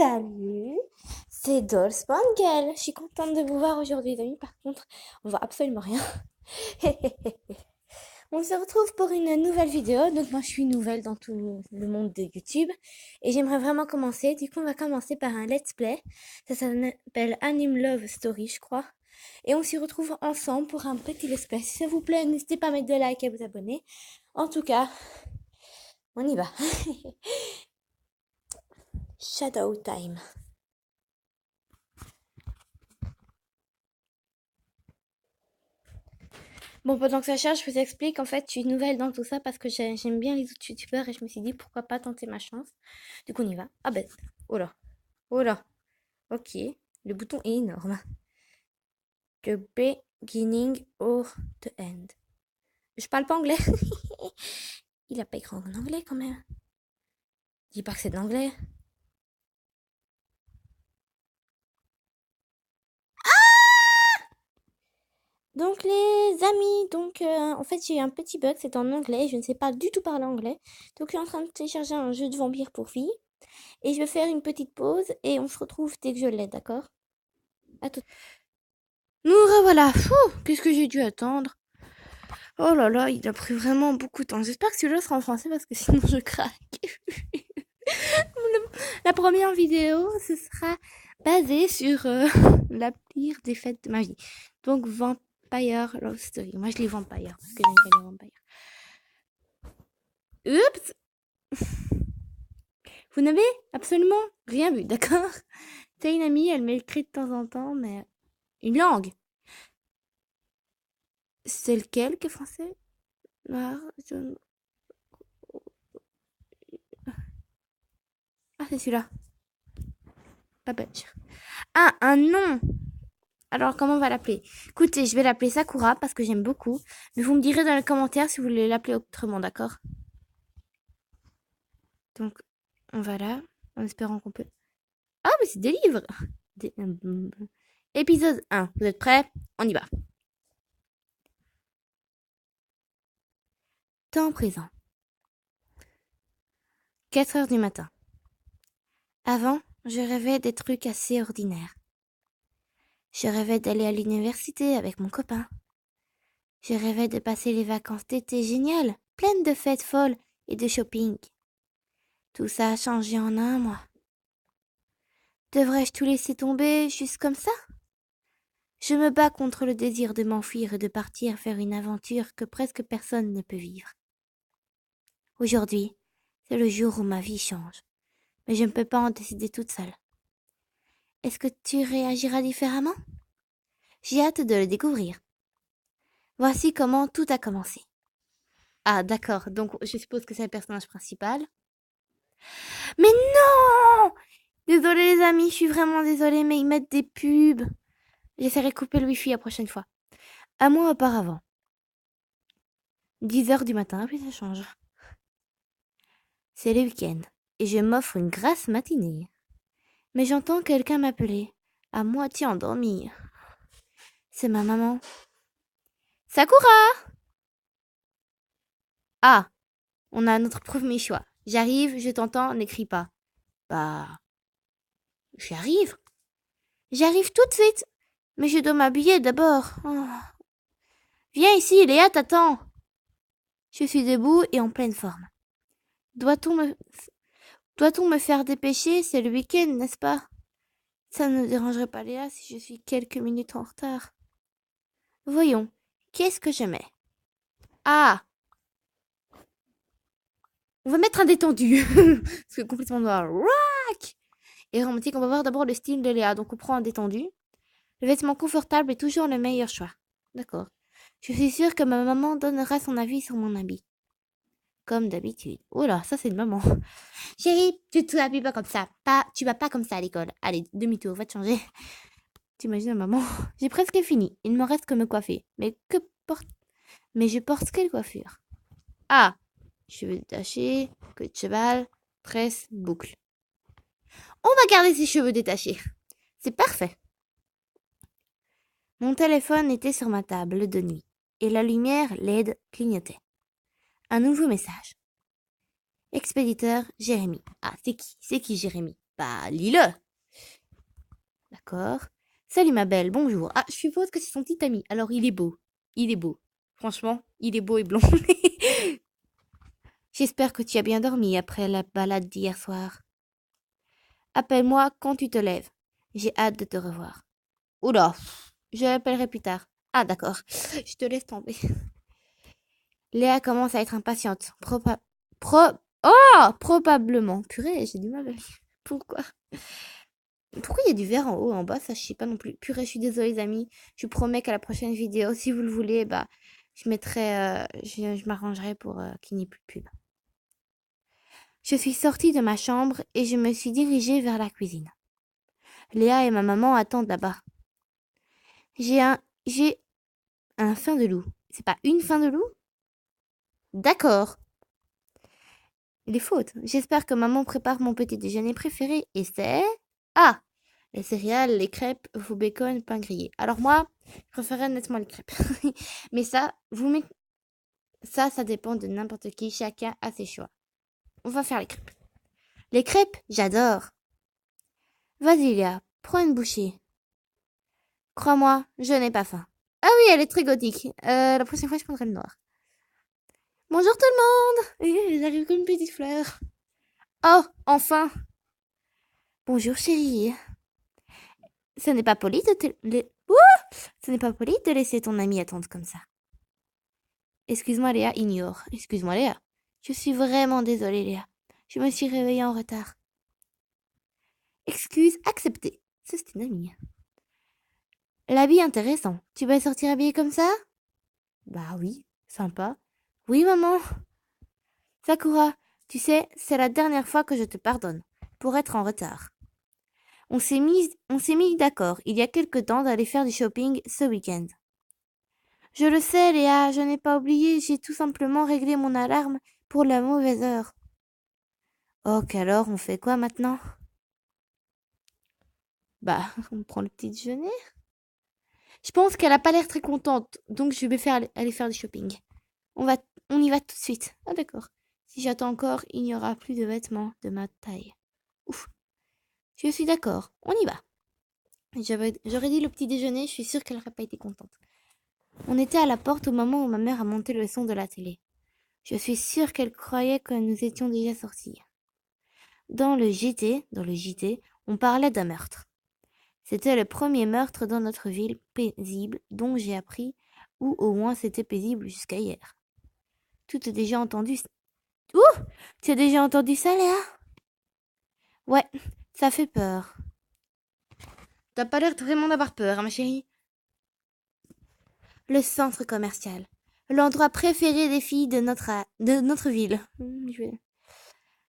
Salut, c'est Dolls Girl. Je suis contente de vous voir aujourd'hui, les amis. Par contre, on voit absolument rien. On se retrouve pour une nouvelle vidéo. Donc, moi, je suis nouvelle dans tout le monde de YouTube et j'aimerais vraiment commencer. Du coup, on va commencer par un let's play. Ça s'appelle Anime Love Story, je crois. Et on s'y retrouve ensemble pour un petit let's play. Si ça vous plaît, n'hésitez pas à mettre des likes et à vous abonner. En tout cas, on y va. Shadow Time. Bon, pendant que ça charge, je vous explique. En fait, je suis nouvelle dans tout ça parce que j'aime bien les autres youtubeurs et je me suis dit pourquoi pas tenter ma chance. Du coup, on y va. Ah ben, oh là, oh là. Ok, le bouton est énorme. The beginning or the end. Je parle pas anglais. Il a pas écrit en anglais quand même. Dis pas que c'est de l'anglais. Donc les amis, en fait j'ai eu un petit bug, c'est en anglais, je ne sais pas du tout parler anglais. Donc je suis en train de télécharger un jeu de vampire pour filles. Et je vais faire une petite pause et on se retrouve dès que je l'ai, d'accord? À tout. Nous revoilà. Qu'est-ce que j'ai dû attendre? Oh là là, il a pris vraiment beaucoup de temps. J'espère que celui-là sera en français parce que sinon je craque. La première vidéo, ce sera basée sur la pire défaite de ma vie. Donc Vampire Love Story. Moi je lis Vampire parce que j'aime pas les vampires. Oups! Vous n'avez absolument rien vu, d'accord? T'as une amie, elle m'écrit de temps en temps, mais une langue. C'est lequel qui est français? Noir, jaune. Ah, c'est celui-là. Pas bête. Ah, un nom. Alors, comment on va l'appeler? Écoutez, je vais l'appeler Sakura parce que j'aime beaucoup. Mais vous me direz dans les commentaires si vous voulez l'appeler autrement, d'accord? Donc, on va là, en espérant qu'on peut... Ah, mais c'est des livres! Épisode 1. Vous êtes prêts? On y va. Temps présent. 4 heures du matin. Avant, je rêvais des trucs assez ordinaires. Je rêvais d'aller à l'université avec mon copain. Je rêvais de passer les vacances d'été géniales, pleines de fêtes folles et de shopping. Tout ça a changé en un mois. Devrais-je tout laisser tomber juste comme ça? Je me bats contre le désir de m'enfuir et de partir faire une aventure que presque personne ne peut vivre. Aujourd'hui, c'est le jour où ma vie change, mais je ne peux pas en décider toute seule. Est-ce que tu réagiras différemment? J'ai hâte de le découvrir. Voici comment tout a commencé. Ah, d'accord, donc je suppose que c'est le personnage principal. Mais non! Désolée les amis, je suis vraiment désolée, mais ils mettent des pubs. J'essaierai de couper le wifi la prochaine fois. Un mois auparavant. 10 heures du matin, puis ça change. C'est le week-end, et je m'offre une grasse matinée. Mais j'entends quelqu'un m'appeler, à moitié endormie. C'est ma maman. Sakura! Ah, on a notre premier choix. J'arrive, je t'entends, n'écris pas. Bah, j'arrive. J'arrive tout de suite. Mais je dois m'habiller d'abord. Oh. Viens ici, Léa t'attend. Je suis debout et en pleine forme. Doit-on me faire dépêcher? C'est le week-end, n'est-ce pas? Ça ne dérangerait pas Léa si je suis quelques minutes en retard. Voyons, qu'est-ce que je mets? Ah! On va mettre un détendu. Parce que complètement noir. Rock! Et romantique, on va voir d'abord le style de Léa. Donc on prend un détendu. Le vêtement confortable est toujours le meilleur choix. D'accord. Je suis sûre que ma maman donnera son avis sur mon habit. Comme d'habitude. Oh là, ça c'est de maman. Chérie, tu te habilles pas comme ça. Tu vas pas comme ça à l'école. Allez, demi-tour, va te changer. T'imagines, maman? J'ai presque fini. Il ne me reste que me coiffer. Mais je porte quelle coiffure? Ah! Cheveux détachés, queue de cheval, tresse, boucle. On va garder ses cheveux détachés. C'est parfait. Mon téléphone était sur ma table de nuit et la lumière LED clignotait. Un nouveau message. Expéditeur Jérémy. Ah, c'est qui? C'est qui Jérémy? Bah, lis-le. D'accord. Salut ma belle, bonjour. Ah, je suppose que c'est son petit ami. Alors, il est beau. Il est beau. Franchement, il est beau et blond. J'espère que tu as bien dormi après la balade d'hier soir. Appelle-moi quand tu te lèves. J'ai hâte de te revoir. Oula, je l'appellerai plus tard. Ah, d'accord. Je te laisse tomber. Léa commence à être impatiente. Probablement. Purée, j'ai du mal à lire. Pourquoi? Pourquoi il y a du vert en haut, en bas? Ça, je sais pas non plus. Purée, je suis désolée, les amis. Je vous promets qu'à la prochaine vidéo, si vous le voulez, bah, je mettrai, je m'arrangerai pour qu'il n'y ait plus de pub. Je suis sortie de ma chambre et je me suis dirigée vers la cuisine. Léa et ma maman attendent là-bas. J'ai un fin de loup. C'est pas une fin de loup? D'accord. Les fautes. J'espère que maman prépare mon petit déjeuner préféré et c'est... Ah! Les céréales, les crêpes, faux bacon, pain grillé. Alors moi, je préférais nettement les crêpes. Mais ça, ça dépend de n'importe qui. Chacun a ses choix. On va faire les crêpes. Les crêpes, j'adore. Vas-y Léa, prends une bouchée. Crois-moi, je n'ai pas faim. Ah oui, elle est très gothique. La prochaine fois, je prendrai le noir. Bonjour tout le monde! Et j'arrive comme une petite fleur. Oh, enfin! Bonjour chérie. Ce n'est pas poli de Ce n'est pas poli de laisser ton ami attendre comme ça. Excuse-moi Léa, ignore. Excuse-moi Léa. Je suis vraiment désolée Léa. Je me suis réveillée en retard. Excuse acceptée. Ça c'est une amie. L'habit intéressant. Tu vas sortir habillée comme ça? Bah oui, sympa. Oui maman. Sakura, tu sais, c'est la dernière fois que je te pardonne pour être en retard. On s'est mis d'accord il y a quelque temps d'aller faire du shopping ce week-end. Je le sais, Léa, je n'ai pas oublié, j'ai tout simplement réglé mon alarme pour la mauvaise heure. Ok, alors on fait quoi maintenant? Bah, on prend le petit déjeuner. Je pense qu'elle a pas l'air très contente, donc je vais aller faire du shopping. On y va tout de suite. Ah d'accord. Si j'attends encore, il n'y aura plus de vêtements de ma taille. Ouf. Je suis d'accord, on y va. J'aurais dit le petit déjeuner, je suis sûre qu'elle n'aurait pas été contente. On était à la porte au moment où ma mère a monté le son de la télé. Je suis sûre qu'elle croyait que nous étions déjà sortis. Dans le JT, on parlait d'un meurtre. C'était le premier meurtre dans notre ville paisible dont j'ai appris, ou au moins c'était paisible jusqu'à hier. Tu as déjà entendu... Ouh! Tu as déjà entendu ça, Léa? Ouais, ça fait peur. T'as pas l'air vraiment d'avoir peur, hein, ma chérie? Le centre commercial. L'endroit préféré des filles de notre ville.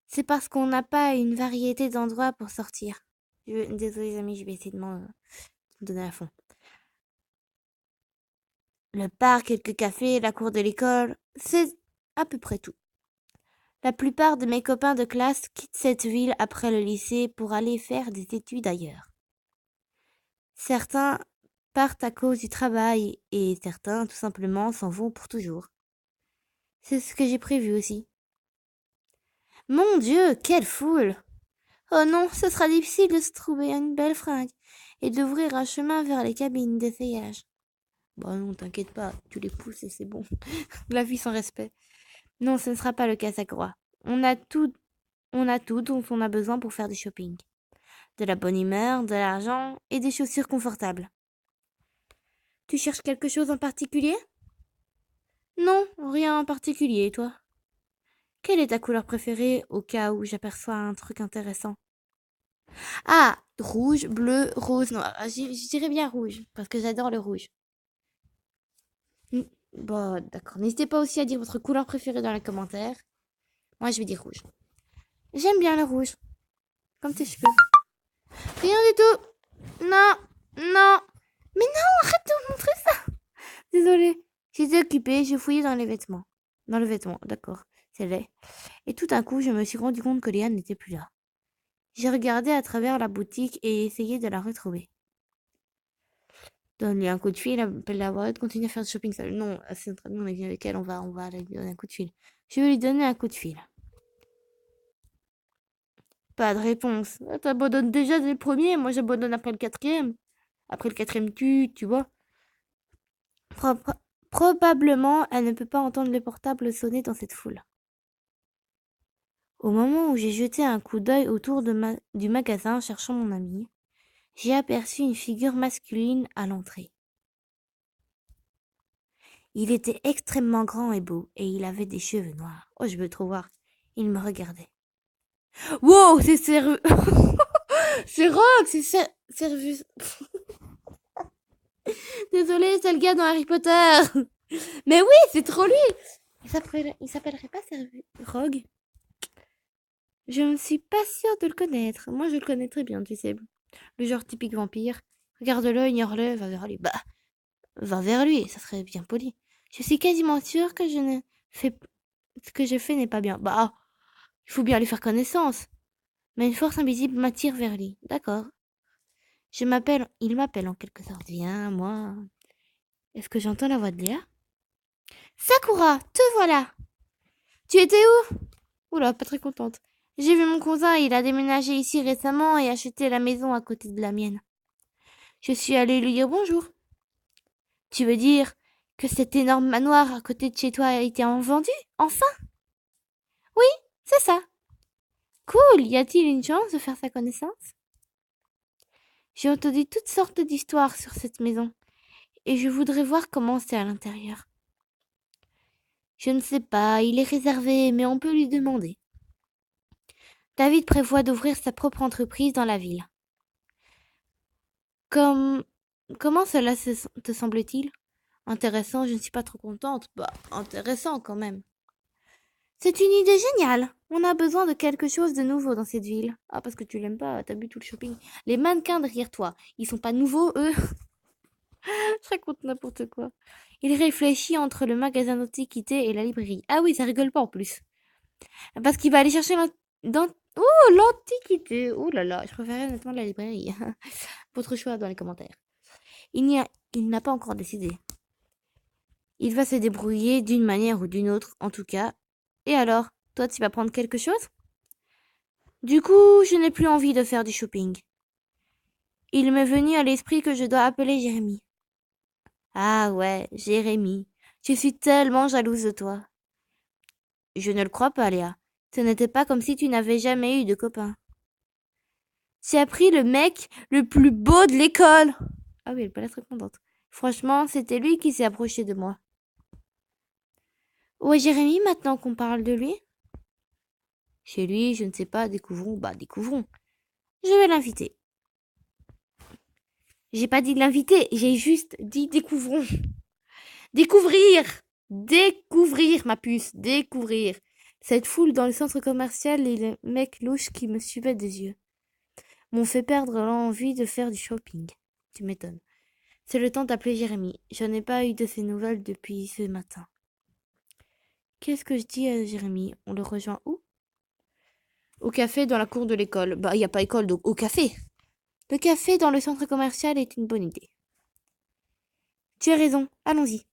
C'est parce qu'on n'a pas une variété d'endroits pour sortir. Désolée les amis, je vais essayer de me donner à fond. Le parc, quelques cafés, la cour de l'école, c'est à peu près tout. La plupart de mes copains de classe quittent cette ville après le lycée pour aller faire des études ailleurs. Certains partent à cause du travail et certains tout simplement s'en vont pour toujours. C'est ce que j'ai prévu aussi. Mon Dieu, quelle foule! Oh non, ce sera difficile de se trouver une belle fringue et d'ouvrir un chemin vers les cabines d'essayage. Bon non, t'inquiète pas, tu les pousses et c'est bon. La vie sans respect. Non, ce ne sera pas le cas, Sakura. On a tout dont on a besoin pour faire du shopping. De la bonne humeur, de l'argent et des chaussures confortables. Tu cherches quelque chose en particulier? Non, rien en particulier, et toi? Quelle est ta couleur préférée au cas où j'aperçois un truc intéressant? Ah, rouge, bleu, rose, noir. Je dirais bien rouge, parce que j'adore le rouge. Bon, d'accord. N'hésitez pas aussi à dire votre couleur préférée dans les commentaires. Moi, je vais dire rouge. J'aime bien le rouge. Comme tes cheveux. Rien du tout. Non, non. Mais non, arrête de me montrer ça. Désolée. J'étais occupée, j'ai fouillé dans les vêtements. Dans le vêtement, d'accord. C'est laid. Et tout d'un coup, je me suis rendu compte que Léa n'était plus là. J'ai regardé à travers la boutique et essayé de la retrouver. Donne-lui un coup de fil, appelle la voix, continue à faire du shopping seule. Non, c'est très bien, on est venu avec elle, on va lui donner un coup de fil. Je vais lui donner un coup de fil. Pas de réponse. T'abandonnes déjà dès le premier, moi j'abandonne après le quatrième. Après le quatrième, tu vois. Pro- pro- Probablement, elle ne peut pas entendre le portable sonner dans cette foule. Au moment où j'ai jeté un coup d'œil autour du magasin cherchant mon ami, j'ai aperçu une figure masculine à l'entrée. Il était extrêmement grand et beau, et il avait des cheveux noirs. Oh, je veux trop voir. Il me regardait. Wow, c'est sérieux. C'est Rogue, c'est Servus. Désolé, c'est le gars dans Harry Potter. Mais oui, c'est trop lui. Il s'appellerait pas Rogue? Je ne suis pas sûre de le connaître. Moi, je le connais très bien, tu sais. Le genre typique vampire. Regarde-le, ignore-le, va vers lui. Bah, va vers lui, ça serait bien poli. Je suis quasiment sûre que fais, ce que je fais n'est pas bien. Bah, il faut bien lui faire connaissance. Mais une force invisible m'attire vers lui. D'accord. Il m'appelle en quelque sorte. Viens, moi. Est-ce que j'entends la voix de Léa? Sakura, te voilà. Tu étais où? Oula, pas très contente. J'ai vu mon cousin, il a déménagé ici récemment et acheté la maison à côté de la mienne. Je suis allée lui dire bonjour. Tu veux dire que cet énorme manoir à côté de chez toi a été vendu? Enfin? Oui, c'est ça. Cool, y a-t-il une chance de faire sa connaissance? J'ai entendu toutes sortes d'histoires sur cette maison et je voudrais voir comment c'est à l'intérieur. Je ne sais pas, il est réservé, mais on peut lui demander. David prévoit d'ouvrir sa propre entreprise dans la ville. Comme... Comment cela te semble-t-il? Intéressant, je ne suis pas trop contente. Bah, intéressant quand même. C'est une idée géniale. On a besoin de quelque chose de nouveau dans cette ville. Ah, parce que tu l'aimes pas, t'as bu tout le shopping. Les mannequins derrière toi, ils sont pas nouveaux, eux. Je raconte n'importe quoi. Il réfléchit entre le magasin d'antiquités et la librairie. Ah oui, ça rigole pas en plus. Parce qu'il va aller chercher Oh, l'antiquité. Oh là là, je préférais honnêtement la librairie. Votre choix dans les commentaires. Il n'a pas encore décidé. Il va se débrouiller d'une manière ou d'une autre, en tout cas. Et alors, toi, tu vas prendre quelque chose? Du coup, je n'ai plus envie de faire du shopping. Il m'est venu à l'esprit que je dois appeler Jérémy. Ah ouais, Jérémy. Je suis tellement jalouse de toi. Je ne le crois pas, Léa. Ce n'était pas comme si tu n'avais jamais eu de copain. Tu as pris le mec le plus beau de l'école. Ah oui, elle peut être contente. Franchement, c'était lui qui s'est approché de moi. Où est Jérémy maintenant qu'on parle de lui? Chez lui, je ne sais pas, découvrons. Bah, découvrons. Je vais l'inviter. J'ai pas dit l'inviter, j'ai juste dit découvrons. Découvrir! Découvrir, ma puce, découvrir. Cette foule dans le centre commercial et les mecs louches qui me suivaient des yeux m'ont fait perdre l'envie de faire du shopping. Tu m'étonnes. C'est le temps d'appeler Jérémy. Je n'ai pas eu de ses nouvelles depuis ce matin. Qu'est-ce que je dis à Jérémy? On le rejoint où? Au café dans la cour de l'école. Bah, il n'y a pas école, donc au café. Le café dans le centre commercial est une bonne idée. Tu as raison, allons-y.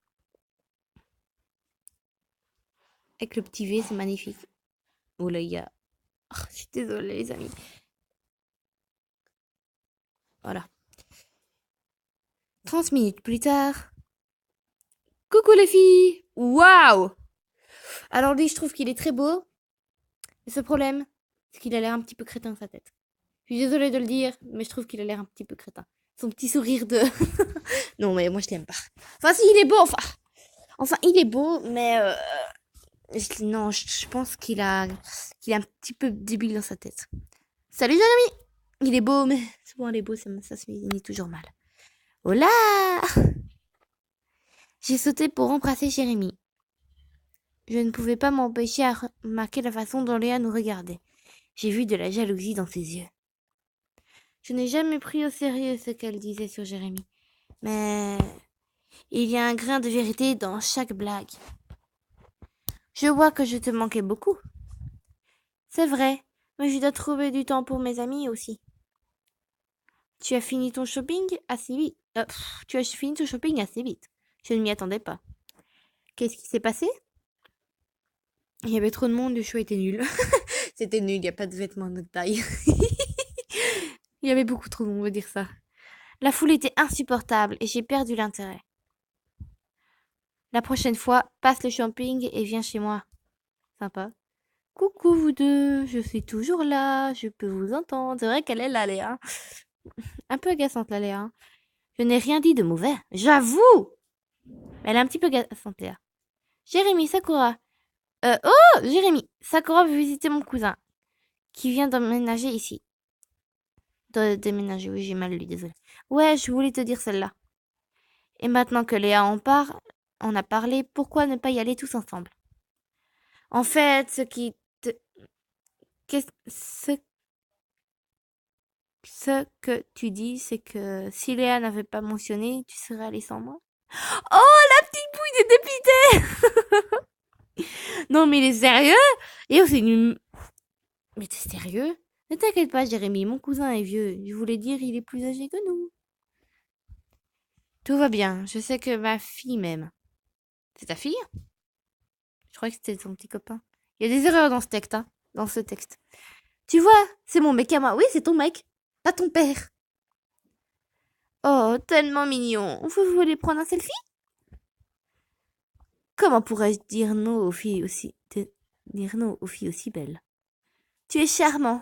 Avec le petit V, c'est magnifique. Oh là, il y a... Oh, je suis désolée, les amis. Voilà. 30 minutes plus tard. Coucou les filles! Waouh! Alors lui, je trouve qu'il est très beau. Mais ce problème, c'est qu'il a l'air un petit peu crétin sa tête. Je suis désolée de le dire, mais je trouve qu'il a l'air un petit peu crétin. Son petit sourire de... non, mais moi, je l'aime pas. Enfin, si, il est beau, enfin. Enfin, il est beau, mais... Non, je pense qu'il est un petit peu débile dans sa tête. Salut, jeune ami! Il est beau, mais souvent, les beaux, ça se finit toujours mal. Hola! J'ai sauté pour embrasser Jérémy. Je ne pouvais pas m'empêcher à remarquer la façon dont Léa nous regardait. J'ai vu de la jalousie dans ses yeux. Je n'ai jamais pris au sérieux ce qu'elle disait sur Jérémy. Mais il y a un grain de vérité dans chaque blague. Je vois que je te manquais beaucoup. C'est vrai, mais je dois trouver du temps pour mes amis aussi. Tu as fini ton shopping assez vite. Tu as fini ton shopping assez vite. Je ne m'y attendais pas. Qu'est-ce qui s'est passé? Il y avait trop de monde, le show était nul. C'était nul, il n'y a pas de vêtements de taille. Il y avait beaucoup trop, on veut dire ça. La foule était insupportable et j'ai perdu l'intérêt. La prochaine fois, passe le shopping et viens chez moi. Sympa. Coucou vous deux, je suis toujours là, je peux vous entendre. C'est vrai qu'elle est là, Léa. Un peu agaçante, la Léa. Je n'ai rien dit de mauvais, j'avoue. Elle est un petit peu agaçante, Léa. Jérémy, Sakura. Oh, Jérémy, Sakura veut visiter mon cousin, qui vient d'emménager ici. De déménager, oui, j'ai mal lu, désolé. Ouais, je voulais te dire celle-là. Et maintenant que Léa on a parlé, pourquoi ne pas y aller tous ensemble? En fait, ce ce que tu dis, c'est que si Léa n'avait pas mentionné, tu serais allé sans moi? Oh, la petite bouille de dépité! Non, mais il est sérieux? Et c'est une... Mais t'es sérieux? Ne t'inquiète pas, Jérémy, mon cousin est vieux. Je voulais dire, il est plus âgé que nous. Tout va bien, je sais que ma fille m'aime. C'est ta fille? Je croyais que c'était ton petit copain. Il y a des erreurs dans ce texte, hein, dans ce texte. Tu vois, c'est mon mec à moi. Oui, c'est ton mec, pas ton père. Oh, tellement mignon. Vous voulez prendre un selfie? Comment pourrais-je dire non aux filles dire non aux filles aussi belles? Tu es charmant.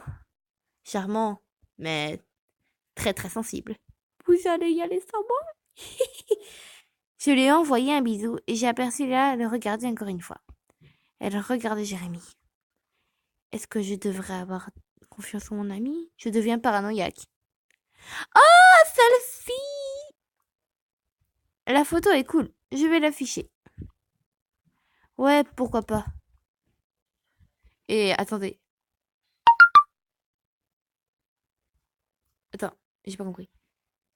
Charmant, mais très très sensible. Vous allez y aller sans moi? Je lui ai envoyé un bisou et j'ai aperçu Léa le regarder encore une fois. Elle regardait Jérémy. Est-ce que je devrais avoir confiance en mon ami? Je deviens paranoïaque. Oh, selfie! La photo est cool. Je vais l'afficher. Ouais, pourquoi pas. Et attendez. Attends, j'ai pas compris.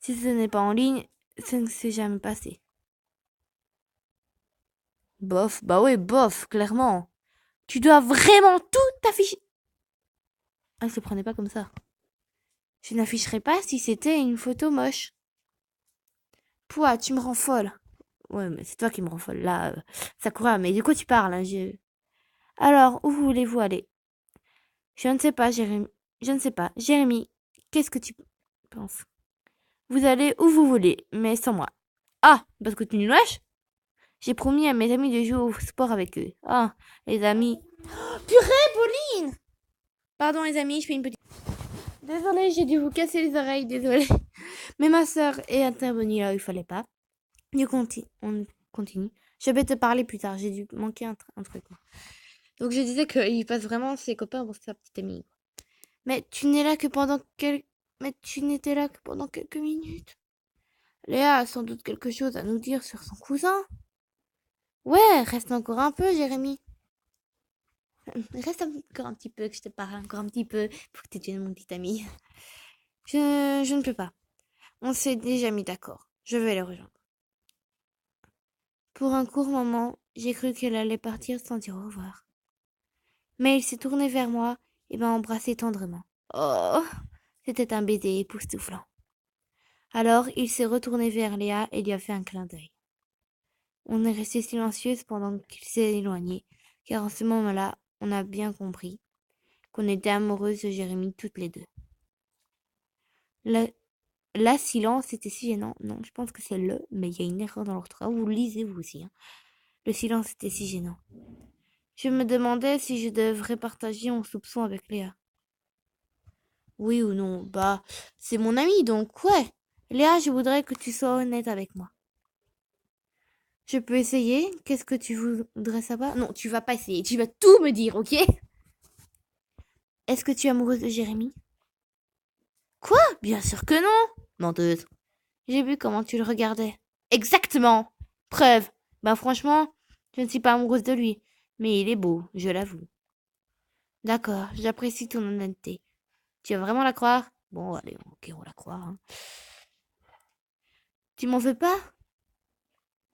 Si ce n'est pas en ligne, ça ne s'est jamais passé. Bof, bah ouais, bof, clairement. Tu dois vraiment tout afficher. Ah, se prenez pas comme ça. Je n'afficherai pas si c'était une photo moche. Pouah, tu me rends folle. Ouais, mais c'est toi qui me rends folle. Là, Sakura, mais de quoi tu parles hein, Alors, où voulez-vous aller? Je ne sais pas, Jérémy. Je ne sais pas. Jérémy, qu'est-ce que tu penses? Vous allez où vous voulez, mais sans moi. Ah, parce que tu nous lâches? J'ai promis à mes amis de jouer au sport avec eux. Ah, les amis. Oh, purée, Pauline! Pardon, les amis, je fais une petite... Désolée, j'ai dû vous casser les oreilles, désolée. Mais ma sœur est intervenue là où il fallait pas. On continue. Je vais te parler plus tard, j'ai dû manquer un truc. Donc je disais qu'il passe vraiment ses copains pour sa petite amie. Mais tu n'es là que pendant Mais tu n'étais là que pendant quelques minutes. Léa a sans doute quelque chose à nous dire sur son cousin. Ouais, reste encore un peu, Jérémy. Reste encore un petit peu, que je te parle encore un petit peu, pour que tu deviennes mon petit ami. Je ne peux pas. On s'est déjà mis d'accord. Je vais le rejoindre. Pour un court moment, j'ai cru qu'elle allait partir sans dire au revoir. Mais il s'est tourné vers moi et m'a embrassé tendrement. Oh, c'était un baiser époustouflant. Alors, il s'est retourné vers Léa et lui a fait un clin d'œil. On est resté silencieuse pendant qu'il s'est éloigné, car en ce moment-là, on a bien compris qu'on était amoureuses de Jérémy toutes les deux. La silence était si gênant. Non, je pense que c'est le, mais il y a une erreur dans l'orthographe. Vous le lisez vous aussi. Hein. Le silence était si gênant. Je me demandais si je devrais partager mon soupçon avec Léa. Oui ou non? Bah, c'est mon ami, donc ouais. Léa, je voudrais que tu sois honnête avec moi. Je peux essayer? Qu'est-ce que tu voudrais savoir? Non, tu vas pas essayer. Tu vas tout me dire, ok? Est-ce que tu es amoureuse de Jérémy? Quoi? Bien sûr que non! Menteuse. J'ai vu comment tu le regardais. Exactement! Preuve. Ben franchement, je ne suis pas amoureuse de lui. Mais il est beau, je l'avoue. D'accord, j'apprécie ton honnêteté. Tu vas vraiment la croire? Bon, allez, ok, on la croit. Hein. Tu m'en veux pas?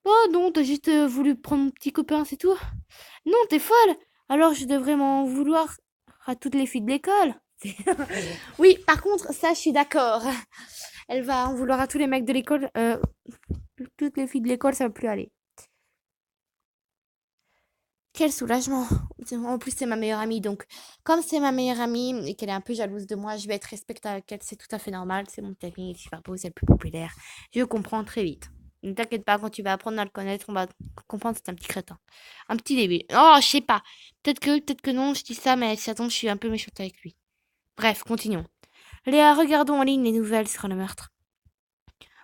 Oh non, t'as juste voulu prendre mon petit copain, c'est tout. Non, t'es folle. Alors je devrais m'en vouloir à toutes les filles de l'école. Oui, par contre, ça, je suis d'accord. Elle va en vouloir à tous les mecs de l'école. Toutes les filles de l'école, ça va plus aller. Quel soulagement. En plus, c'est ma meilleure amie. Donc, comme c'est ma meilleure amie et qu'elle est un peu jalouse de moi, je vais être respectable avec elle. C'est tout à fait normal. C'est mon amie, c'est super beau, c'est le plus populaire. Je comprends très vite. Ne t'inquiète pas, quand tu vas apprendre à le connaître, on va comprendre que c'est un petit crétin. Un petit début. Oh, je sais pas. Peut-être que non, je dis ça, mais ça tombe, je suis un peu méchante avec lui. Bref, continuons. Léa, regardons en ligne les nouvelles sur le meurtre.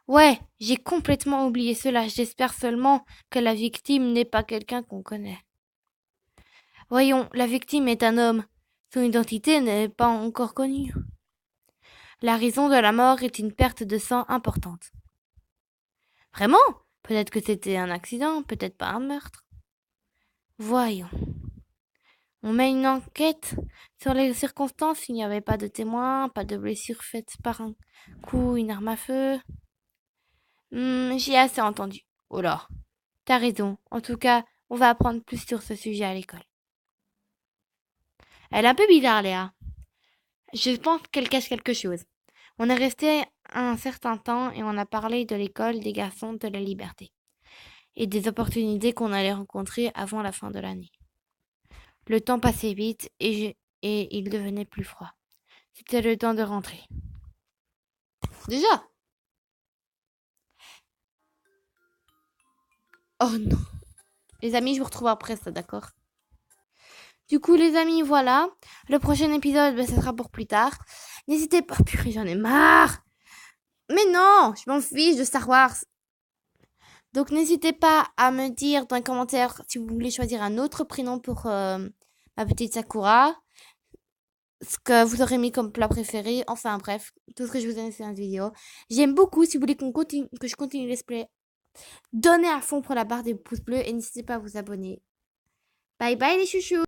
Ouais, j'ai complètement oublié cela. J'espère seulement que la victime n'est pas quelqu'un qu'on connaît. Voyons, la victime est un homme. Son identité n'est pas encore connue. La raison de la mort est une perte de sang importante. Vraiment? Peut-être que c'était un accident, peut-être pas un meurtre. Voyons. On met une enquête sur les circonstances. Il n'y avait pas de témoins, pas de blessures faites par un coup, une arme à feu. J'ai assez entendu. Oh là, t'as raison. En tout cas, on va apprendre plus sur ce sujet à l'école. Elle est un peu bizarre, Léa. Je pense qu'elle cache quelque chose. On est resté un certain temps et on a parlé de l'école des garçons de la liberté et des opportunités qu'on allait rencontrer avant la fin de l'année. Le temps passait vite et il devenait plus froid. C'était le temps de rentrer. Déjà? Oh non. Les amis, je vous retrouve après ça, d'accord? Du coup, les amis, voilà. Le prochain épisode, ce sera pour plus tard. N'hésitez pas. Purée, j'en ai marre. Mais non, je m'en fiche de Star Wars. Donc, n'hésitez pas à me dire dans les commentaires si vous voulez choisir un autre prénom pour ma petite Sakura. Ce que vous aurez mis comme plat préféré. Enfin, bref, tout ce que je vous ai dit dans cette vidéo. J'aime beaucoup. Si vous voulez que je continue les play, donnez à fond pour la barre des pouces bleus et n'hésitez pas à vous abonner. Bye bye les chouchous.